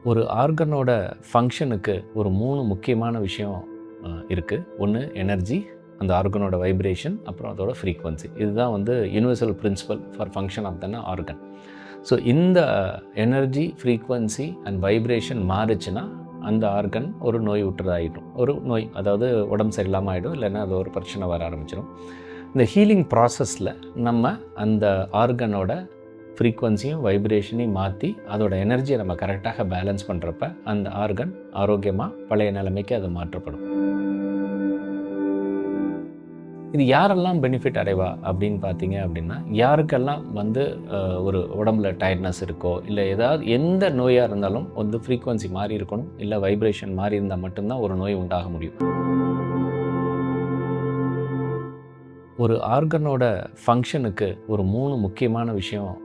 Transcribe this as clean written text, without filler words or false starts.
ஒரு ஆர்கனோட ஃபங்க்ஷனுக்கு ஒரு 3 முக்கியமான விஷயம் இருக்குது. ஒன்று எனர்ஜி, அந்த ஆர்கனோட வைப்ரேஷன், அப்புறம் அதோட ஃப்ரீக்வன்சி. இதுதான் வந்து universal principle for function of தன ஆர்கன். ஸோ இந்த எனர்ஜி, ஃப்ரீக்வன்சி அண்ட் வைப்ரேஷன் மாறுச்சுன்னா அந்த ஆர்கன் ஒரு நோய் உற்றதாகிடும். ஒரு நோய், அதாவது உடம்பு சரியில்லாமல் ஆகிடும், இல்லைன்னா அது ஒரு பிரச்சனை வர ஆரம்பிச்சிடும். இந்த ஹீலிங் ப்ராசஸில் நம்ம அந்த ஆர்கனோட ஃப்ரீக்வன்சியும் வைப்ரேஷனையும் மாற்றி அதோட எனர்ஜியை நம்ம கரெக்டாக பேலன்ஸ் பண்ணுறப்ப அந்த ஆர்கன் ஆரோக்கியமாக பழைய நிலைமைக்கு அது மாற்றப்படும். இது யாரெல்லாம் பெனிஃபிட் அடைவா அப்படின்னு பார்த்தீங்க அப்படின்னா, யாருக்கெல்லாம் வந்து ஒரு உடம்புல டயர்ட்னஸ் இருக்கோ, இல்லை ஏதாவது எந்த நோயாக இருந்தாலும் வந்து ஃப்ரீக்வன்சி மாறி இருக்கணும், இல்லை வைப்ரேஷன் மாறி இருந்தால் மட்டும்தான் ஒரு நோய் உண்டாக முடியும். ஒரு ஆர்கனோட ஃபங்க்ஷனுக்கு ஒரு 3 முக்கியமான விஷயம்